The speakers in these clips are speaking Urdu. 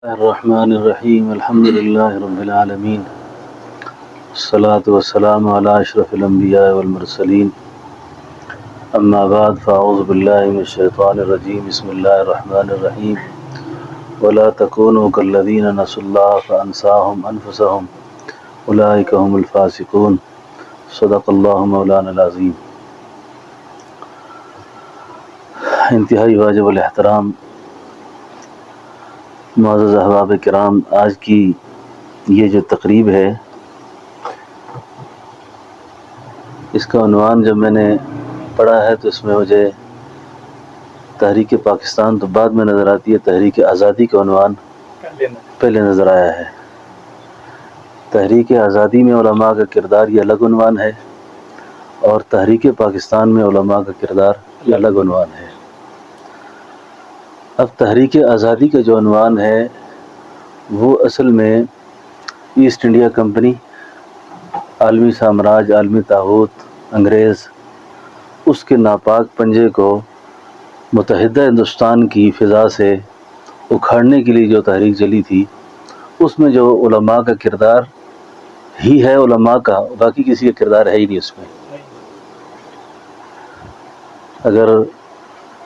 الرحمن الرحیم الحمد للہ رب العالمین الصلاة والسلام علی اشرف الانبیاء والمرسلین اما بعد فاعوذ باللہ من الشیطان الرجیم بسم اللہ الرحمن الرحیم ولا تکونوا کالذین نسوا اللہ فانساہم انفسہم اولئک هم الفاسقون صدق اللہ مولانا العظیم۔ انتہائی واجب الاحترام معزز احباب کرام، آج کی یہ جو تقریب ہے اس کا عنوان جب میں نے پڑھا ہے تو اس میں مجھے تحریک پاکستان تو بعد میں نظر آتی ہے، تحریک آزادی کا عنوان پہلے نظر آیا ہے۔ تحریک آزادی میں علماء کا کردار یہ الگ عنوان ہے، اور تحریک پاکستان میں علماء کا کردار یہ الگ عنوان ہے۔ اب تحریک آزادی کا جو عنوان ہے وہ اصل میں ایسٹ انڈیا کمپنی، عالمی سامراج، عالمی طاغوت انگریز، اس کے ناپاک پنجے کو متحدہ ہندوستان کی فضا سے اکھاڑنے کے لیے جو تحریک چلی تھی، اس میں جو علماء کا کردار ہی ہے علماء کا، باقی کسی کا کردار ہے ہی نہیں اس میں۔ اگر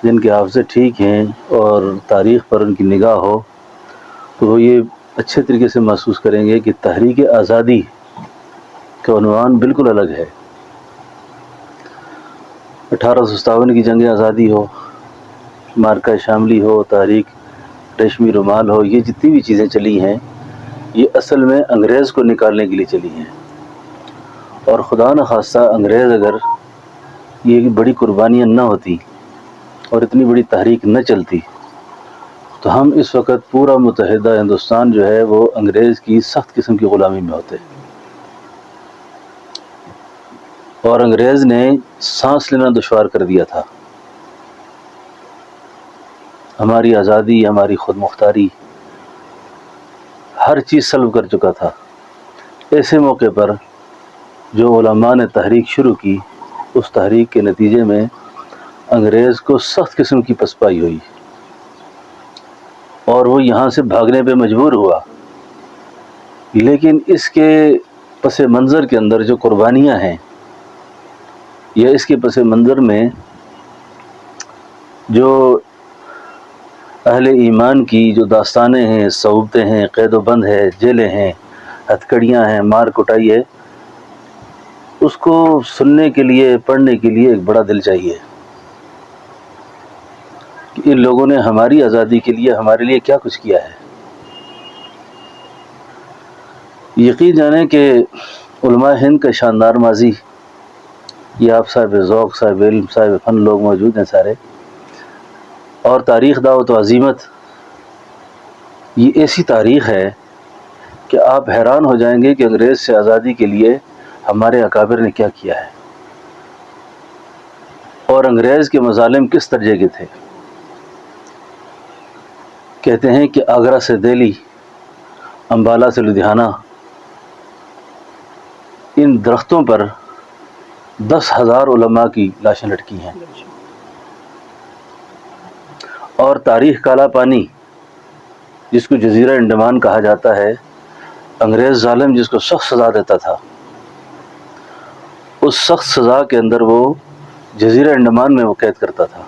جن کے حافظے ٹھیک ہیں اور تاریخ پر ان کی نگاہ ہو تو وہ یہ اچھے طریقے سے محسوس کریں گے کہ تحریک آزادی کا عنوان بالکل الگ ہے۔ 1857 کی جنگ آزادی ہو، مارکہ شاملی ہو، تحریک ریشمی رومال ہو، یہ جتنی بھی چیزیں چلی ہیں یہ اصل میں انگریز کو نکالنے کے لیے چلی ہیں، اور خدا نخواستہ انگریز اگر یہ بڑی قربانیاں نہ ہوتی اور اتنی بڑی تحریک نہ چلتی تو ہم اس وقت پورا متحدہ ہندوستان جو ہے وہ انگریز کی سخت قسم کی غلامی میں ہوتے، اور انگریز نے سانس لینا دشوار کر دیا تھا۔ ہماری آزادی، ہماری خود مختاری، ہر چیز سلب کر چکا تھا۔ ایسے موقع پر جو علماء نے تحریک شروع کی، اس تحریک کے نتیجے میں انگریز کو سخت قسم کی پسپائی ہوئی اور وہ یہاں سے بھاگنے پہ مجبور ہوا، لیکن اس کے پس منظر کے اندر جو قربانیاں ہیں یا اس کے پس منظر میں جو اہل ایمان کی جو داستانیں ہیں، صعوبتیں ہیں، قید و بند ہے، جیلیں ہیں، ہتھکڑیاں ہیں، مار کٹائی ہے، اس کو سننے کے لیے، پڑھنے کے لیے ایک بڑا دل چاہیے کہ ان لوگوں نے ہماری آزادی کے لیے ہمارے لیے کیا کچھ کیا ہے۔ یقین جانیں کہ علماء ہند کا شاندار ماضی، یہ آپ صاحب ذوق، صاحب علم، صاحب فن لوگ موجود ہیں سارے، اور تاریخ دعوت و عظیمت یہ ایسی تاریخ ہے کہ آپ حیران ہو جائیں گے کہ انگریز سے آزادی کے لیے ہمارے اکابر نے کیا کیا ہے، اور انگریز کے مظالم کس درجے کے تھے۔ کہتے ہیں کہ آگرہ سے دہلی، امبالہ سے لدھیانہ، ان درختوں پر 10,000 علماء کی لاشیں لٹکی ہیں، اور تاریخ کالا پانی جس کو جزیرہ انڈمان کہا جاتا ہے، انگریز ظالم جس کو سخت سزا دیتا تھا، اس سخت سزا کے اندر وہ جزیرہ انڈمان میں وہ قید کرتا تھا،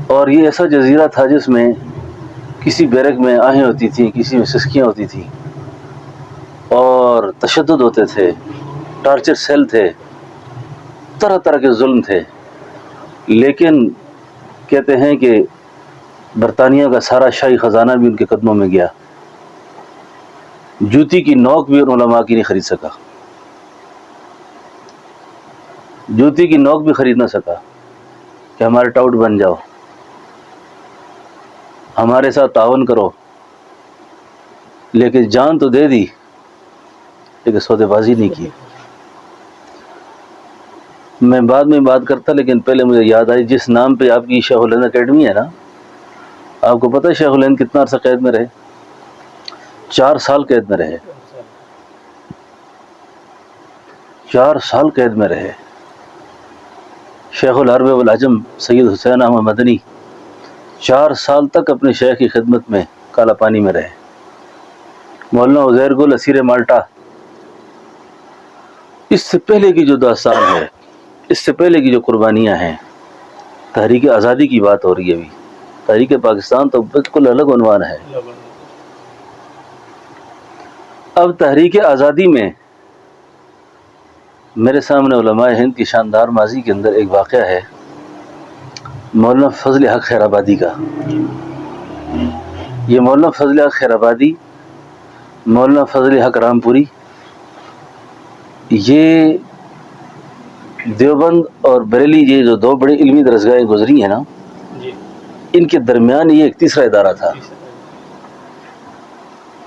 اور یہ ایسا جزیرہ تھا جس میں کسی بیرک میں آہیں ہوتی تھیں، کسی میں سسکیاں ہوتی تھیں، اور تشدد ہوتے تھے، ٹارچر سیل تھے، طرح طرح کے ظلم تھے، لیکن کہتے ہیں کہ برطانیہ کا سارا شاہی خزانہ بھی ان کے قدموں میں گیا، جوتی کی نوک بھی ان علماء کی نہیں خرید سکا، جوتی کی نوک بھی خرید نہ سکا کہ ہمارے ٹاؤٹ بن جاؤ، ہمارے ساتھ تعاون کرو، لیکن جان تو دے دی لیکن سودے بازی نہیں کی۔ میں بعد میں بات کرتا، لیکن پہلے مجھے یاد آئی جس نام پہ آپ کی شیخ الہند اکیڈمی ہے نا، آپ کو پتہ ہے شیخ الہند کتنا عرصہ قید میں رہے؟ 4 سال قید میں رہے، 4 سال قید میں رہے۔ شیخ العرب والعجم سید حسین احمد مدنی 4 سال تک اپنے شیخ کی خدمت میں کالا پانی میں رہے. مولانا عزیر گل اسیر مالٹا. اس سے پہلے کی جو داستان ہے، اس سے پہلے کی جو قربانیاں ہیں، تحریک آزادی کی بات ہو رہی ہے ابھی. تحریک پاکستان تو بالکل الگ عنوان ہے. اب تحریک آزادی میں میرے سامنے علماء ہند کی شاندار ماضی کے اندر ایک واقعہ ہے مولانا فضل حق خیر آبادی کا. یہ مولانا فضل حق خیر آبادی، مولانا فضل حق رامپوری، یہ دیوبند اور بریلی یہ جو دو بڑی علمی درسگاہیں گزری ہیں نا، ان کے درمیان یہ ایک تیسرا ادارہ تھا.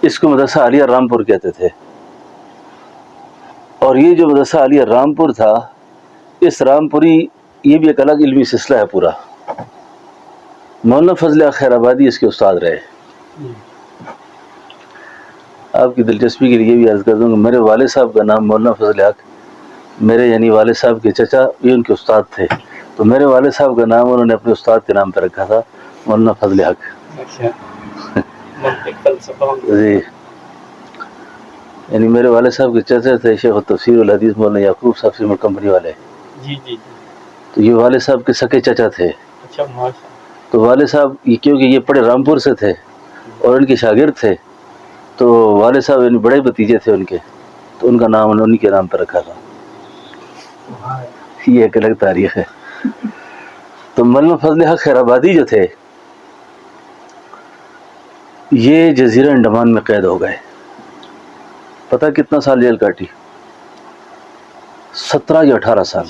اس کو مدرسہ عالیہ رامپور کہتے تھے. اور یہ جو مدرسہ عالیہ رامپور تھا، اس رامپوری یہ بھی ایک الگ علمی سلسلہ ہے پورا. مولانا فضل حق خیر آبادی اس کے استاد رہے. آپ کی دلچسپی کے لیے بھی عرض کر دوں کہ میرے والد صاحب کا نام مولانا فضل حق، میرے یعنی والد صاحب کے چچا یہ ان کے استاد تھے، تو میرے والد صاحب کا نام انہوں نے اپنے استاد کے نام پہ رکھا تھا، مولانا فضل حق. جی، یعنی میرے والد صاحب کے چچا تھے شیخ التفسیر والحدیث مولانا یعقوب صاحب سیمنٹ کمپنی والے. تو یہ والد صاحب کے سکے چچا تھے. تو والد صاحب کیونکہ یہ پڑے رامپور سے تھے اور ان کے شاگرد تھے، تو والد صاحب یعنی بڑے بھتیجے تھے ان کے، تو ان کا نام انہوں کے نام پہ رکھا تھا. یہ ایک الگ تاریخ ہے. تو مولانا فضل حق خیر آبادی جو تھے یہ جزیرہ انڈمان میں قید ہو گئے. پتہ کتنا سال جیل کاٹی؟ 17 یا 18 سال.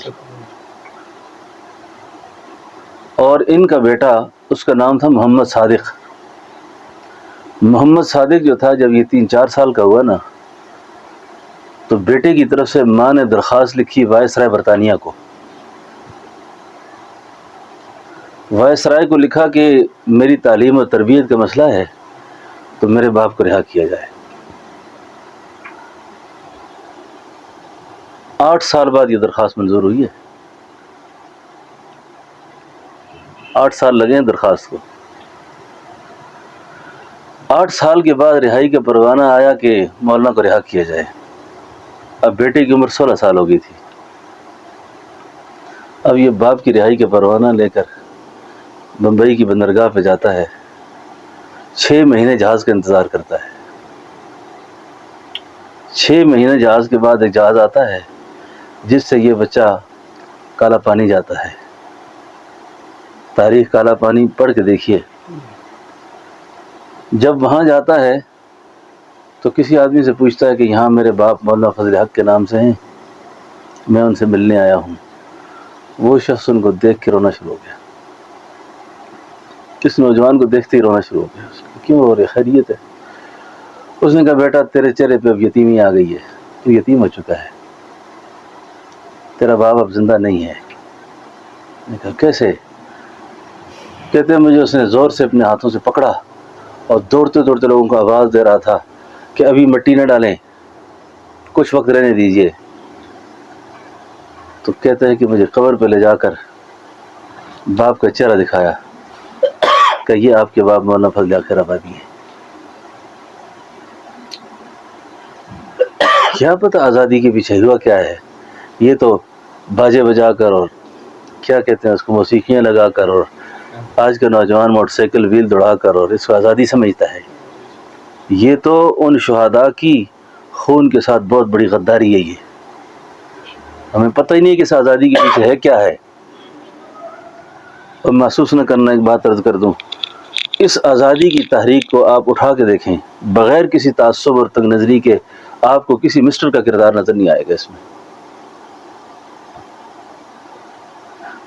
اور ان کا بیٹا، اس کا نام تھا محمد صادق. محمد صادق جو تھا جب یہ 3-4 سال کا ہوا نا، تو بیٹے کی طرف سے ماں نے درخواست لکھی وائسرائے برطانیہ کو. وائسرائے کو لکھا کہ میری تعلیم اور تربیت کا مسئلہ ہے تو میرے باپ کو رہا کیا جائے. 8 سال بعد یہ درخواست منظور ہوئی ہے. 8 سال لگے ہیں درخواست کو. 8 سال کے بعد رہائی کا پروانہ آیا کہ مولانا کو رہا کیا جائے. اب بیٹے کی عمر 16 سال ہو گئی تھی. اب یہ باپ کی رہائی کا پروانہ لے کر بمبئی کی بندرگاہ پہ جاتا ہے. 6 مہینے جہاز کا انتظار کرتا ہے. 6 مہینے جہاز کے بعد ایک جہاز آتا ہے جس سے یہ بچہ کالا پانی جاتا ہے. تاریخ کالا پانی پڑھ کے دیکھیے. جب وہاں جاتا ہے تو کسی آدمی سے پوچھتا ہے کہ یہاں میرے باپ مولانا فضل حق کے نام سے ہیں، میں ان سے ملنے آیا ہوں. وہ شخص ان کو دیکھ کے رونا شروع ہو گیا. اس نوجوان کو دیکھتے ہی رونا شروع ہو گیا. کیوں رو رہے؟ خیریت ہے؟ اس نے کہا بیٹا تیرے چہرے پہ اب یتیمی آ گئی ہے، تو یتیم ہو چکا ہے، تیرا باپ اب زندہ نہیں ہے. میں نے کہا کیسے؟ کہتے ہیں مجھے اس نے زور سے اپنے ہاتھوں سے پکڑا اور دوڑتے دوڑتے لوگوں کو آواز دے رہا تھا کہ ابھی مٹی نہ ڈالیں، کچھ وقت رہنے دیجئے. تو کہتے ہیں کہ مجھے قبر پہ لے جا کر باپ کا چہرہ دکھایا کہ یہ آپ کے باپ مولانا فضل حق خیر آبادی ہیں. کیا پتہ آزادی کے پیچھے ہوا کیا ہے. یہ تو باجے بجا کر اور کیا کہتے ہیں اس کو موسیقیاں لگا کر، اور آج کا نوجوان موٹر سائیکل ویل دوڑا کر اور اس کو آزادی سمجھتا ہے. یہ تو ان شہداء کی خون کے ساتھ بہت بڑی غداری ہے. یہ ہمیں پتہ ہی نہیں کہ اس آزادی کے پیچھے ہے کیا ہے. اور محسوس نہ کرنا، ایک بات عرض کر دوں، اس آزادی کی تحریک کو آپ اٹھا کے دیکھیں بغیر کسی تعصب اور تنگ نظری کے، آپ کو کسی مسٹر کا کردار نظر نہیں آئے گا اس میں.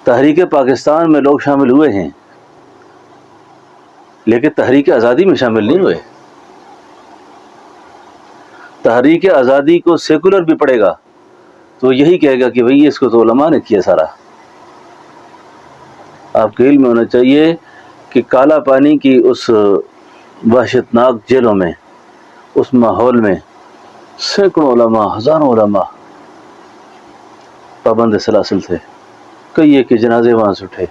تحریک پاکستان میں لوگ شامل ہوئے ہیں لیکن تحریک آزادی میں شامل نہیں ہوئے. تحریک آزادی کو سیکولر بھی پڑھے گا تو یہی کہے گا کہ بھئی اس کو تو علماء نے کیا سارا. آپ کے علم میں ہونا چاہیے کہ کالا پانی کی اس وحشتناک جیلوں میں، اس ماحول میں سینکڑوں علماء، ہزاروں علماء پابند سلاسل تھے. کئی ایک کے جنازے وہاں سے اٹھے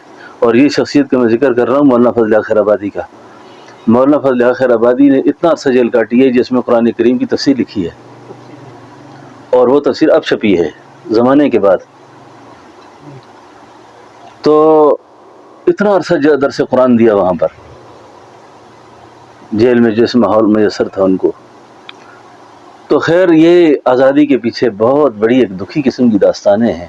اور یہ شخصیت کا میں ذکر کر رہا ہوں مولانا فضل خیر آبادی کا. مولانا فضل خیر آبادی نے اتنا عرصہ جیل کاٹی ہے جس میں قرآن کریم کی تفسیر لکھی ہے، اور وہ تفسیر اب چھپی ہے زمانے کے بعد. تو اتنا عرصہ درس قرآن دیا وہاں پر جیل میں، جس ماحول میسر تھا ان کو. تو خیر یہ آزادی کے پیچھے بہت بڑی ایک دکھی قسم کی داستانیں ہیں.